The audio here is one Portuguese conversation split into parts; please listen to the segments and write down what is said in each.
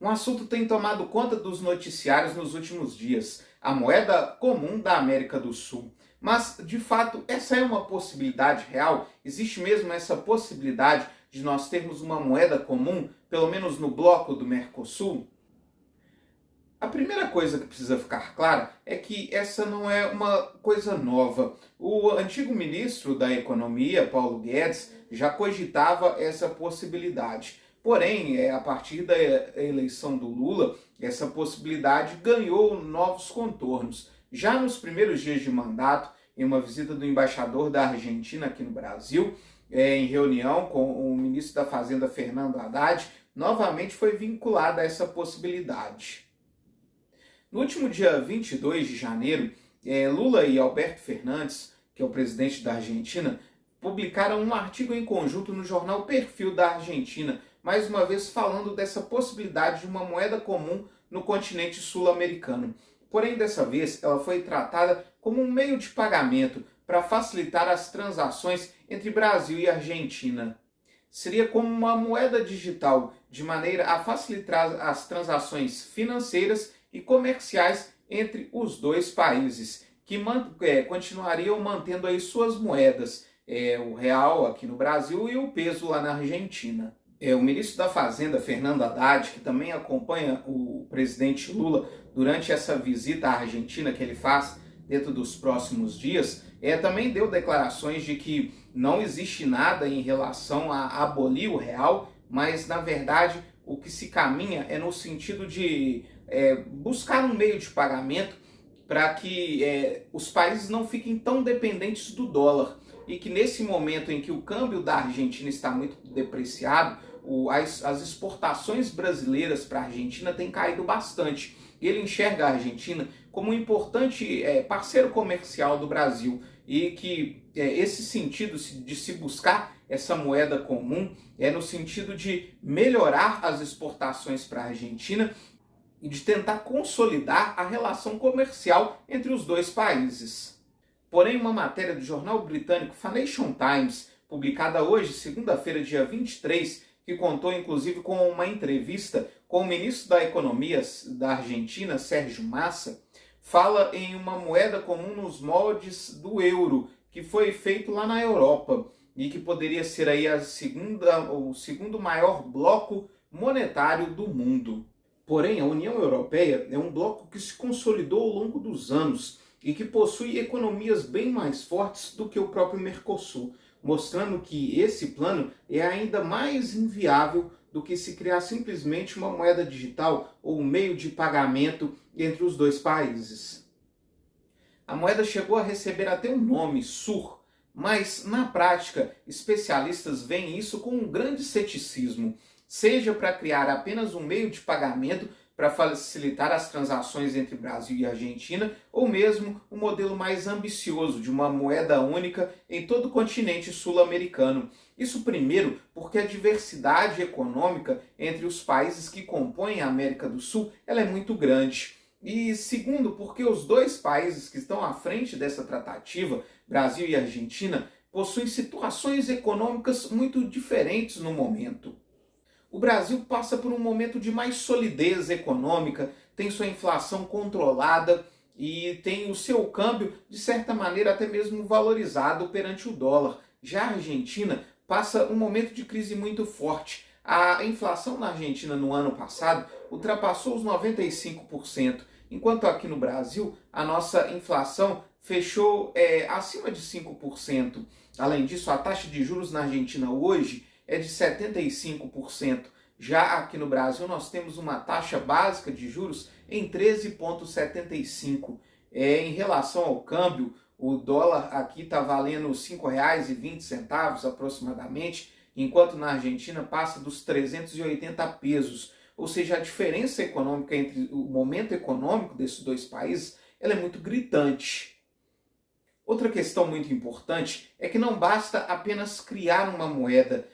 Um assunto tem tomado conta dos noticiários nos últimos dias: a moeda comum da América do Sul. Mas, de fato, essa é uma possibilidade real? Existe mesmo essa possibilidade de nós termos uma moeda comum, pelo menos no bloco do Mercosul? A primeira coisa que precisa ficar clara é que essa não é uma coisa nova. O antigo ministro da Economia, Paulo Guedes, já cogitava essa possibilidade. Porém, a partir da eleição do Lula, essa possibilidade ganhou novos contornos. Já nos primeiros dias de mandato, em uma visita do embaixador da Argentina aqui no Brasil, em reunião com o ministro da Fazenda, Fernando Haddad, novamente foi vinculada a essa possibilidade. No último dia 22 de janeiro, Lula e Alberto Fernandes, que é o presidente da Argentina, publicaram um artigo em conjunto no jornal Perfil da Argentina, mais uma vez falando dessa possibilidade de uma moeda comum no continente sul-americano. Porém, dessa vez, ela foi tratada como um meio de pagamento para facilitar as transações entre Brasil e Argentina. Seria como uma moeda digital, de maneira a facilitar as transações financeiras e comerciais entre os dois países, que continuariam mantendo aí suas moedas, o real aqui no Brasil e o peso lá na Argentina. O ministro da Fazenda, Fernando Haddad, que também acompanha o presidente Lula durante essa visita à Argentina que ele faz dentro dos próximos dias, também deu declarações de que não existe nada em relação a abolir o real, mas na verdade o que se caminha é no sentido de buscar um meio de pagamento para que os países não fiquem tão dependentes do dólar e que nesse momento em que o câmbio da Argentina está muito depreciado, as exportações brasileiras para a Argentina têm caído bastante. E ele enxerga a Argentina como um importante parceiro comercial do Brasil e que esse sentido de se buscar essa moeda comum é no sentido de melhorar as exportações para a Argentina e de tentar consolidar a relação comercial entre os dois países. Porém, uma matéria do jornal britânico Financial Times, publicada hoje, segunda-feira, dia 23, que contou inclusive com uma entrevista com o ministro da Economia da Argentina, Sérgio Massa, fala em uma moeda comum nos moldes do euro, que foi feito lá na Europa e que poderia ser aí o segundo maior bloco monetário do mundo. Porém, a União Europeia é um bloco que se consolidou ao longo dos anos e que possui economias bem mais fortes do que o próprio Mercosul, mostrando que esse plano é ainda mais inviável do que se criar simplesmente uma moeda digital ou um meio de pagamento entre os dois países. A moeda chegou a receber até um nome, SUR, mas na prática especialistas veem isso com um grande ceticismo, seja para criar apenas um meio de pagamento para facilitar as transações entre Brasil e Argentina, ou mesmo um modelo mais ambicioso de uma moeda única em todo o continente sul-americano. Isso primeiro porque a diversidade econômica entre os países que compõem a América do Sul ela é muito grande. E segundo porque os dois países que estão à frente dessa tratativa, Brasil e Argentina, possuem situações econômicas muito diferentes no momento. O Brasil passa por um momento de mais solidez econômica, tem sua inflação controlada e tem o seu câmbio, de certa maneira, até mesmo valorizado perante o dólar. Já a Argentina passa um momento de crise muito forte. A inflação na Argentina no ano passado ultrapassou os 95%, enquanto aqui no Brasil a nossa inflação fechou acima de 5%. Além disso, a taxa de juros na Argentina hoje é de 75%. Já aqui no Brasil nós temos uma taxa básica de juros em 13,75%. Em relação ao câmbio, o dólar aqui está valendo R$ 5,20 aproximadamente, enquanto na Argentina passa dos 380 pesos. Ou seja, a diferença econômica entre o momento econômico desses dois países ela é muito gritante. Outra questão muito importante é que não basta apenas criar uma moeda.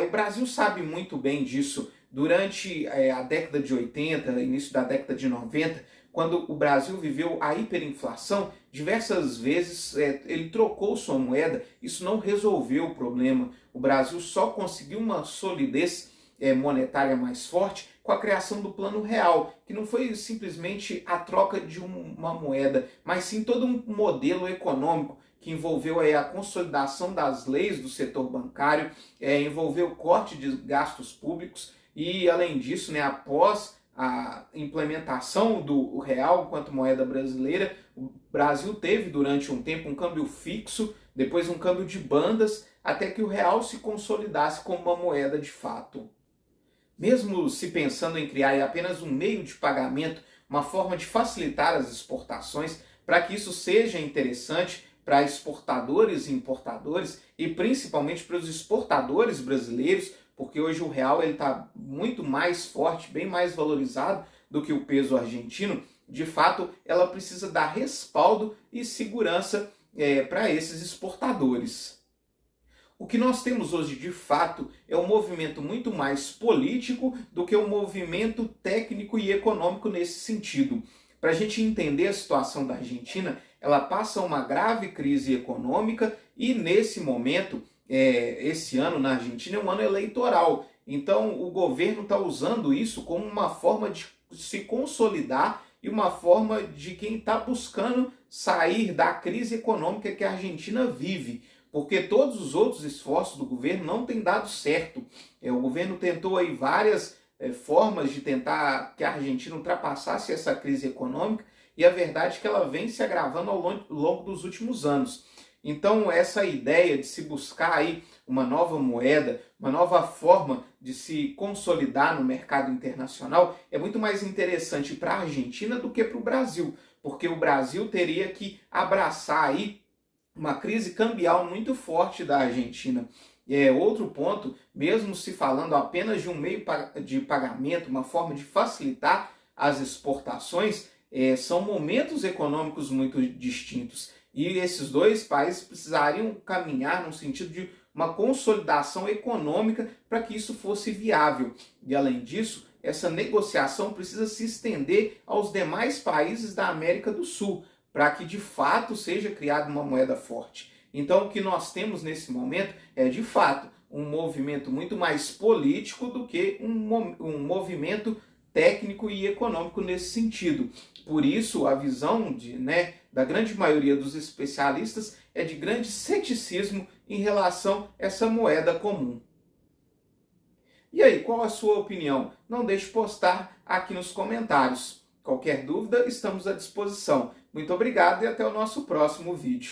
O Brasil sabe muito bem disso. Durante a década de 80, início da década de 90, quando o Brasil viveu a hiperinflação, diversas vezes ele trocou sua moeda. Isso não resolveu o problema. O Brasil só conseguiu uma solidez monetária mais forte com a criação do Plano Real, que não foi simplesmente a troca de uma moeda, mas sim todo um modelo econômico que envolveu aí a consolidação das leis do setor bancário, envolveu o corte de gastos públicos e, além disso, após a implementação do real enquanto moeda brasileira, o Brasil teve durante um tempo um câmbio fixo, depois um câmbio de bandas, até que o real se consolidasse como uma moeda de fato. Mesmo se pensando em criar apenas um meio de pagamento, uma forma de facilitar as exportações, para que isso seja interessante para exportadores e importadores e principalmente para os exportadores brasileiros, porque hoje o real está muito mais forte, bem mais valorizado do que o peso argentino. De fato, ela precisa dar respaldo e segurança para esses exportadores. O que nós temos hoje, de fato, é um movimento muito mais político do que um movimento técnico e econômico nesse sentido. Para a gente entender a situação da Argentina, ela passa uma grave crise econômica e, nesse momento, esse ano na Argentina é um ano eleitoral. Então, o governo está usando isso como uma forma de se consolidar e uma forma de quem está buscando sair da crise econômica que a Argentina vive. Porque todos os outros esforços do governo não têm dado certo. O governo tentou aí várias formas de tentar que a Argentina ultrapassasse essa crise econômica e a verdade é que ela vem se agravando ao longo dos últimos anos. Então essa ideia de se buscar aí uma nova moeda, uma nova forma de se consolidar no mercado internacional é muito mais interessante para a Argentina do que para o Brasil, porque o Brasil teria que abraçar aí uma crise cambial muito forte da Argentina. Outro ponto, mesmo se falando apenas de um meio de pagamento, uma forma de facilitar as exportações, são momentos econômicos muito distintos. E esses dois países precisariam caminhar no sentido de uma consolidação econômica para que isso fosse viável. E além disso, essa negociação precisa se estender aos demais países da América do Sul, para que de fato seja criada uma moeda forte. Então o que nós temos nesse momento é de fato um movimento muito mais político do que um movimento técnico e econômico nesse sentido. Por isso a visão da grande maioria dos especialistas é de grande ceticismo em relação a essa moeda comum. E aí, qual a sua opinião? Não deixe de postar aqui nos comentários. Qualquer dúvida, estamos à disposição. Muito obrigado e até o nosso próximo vídeo.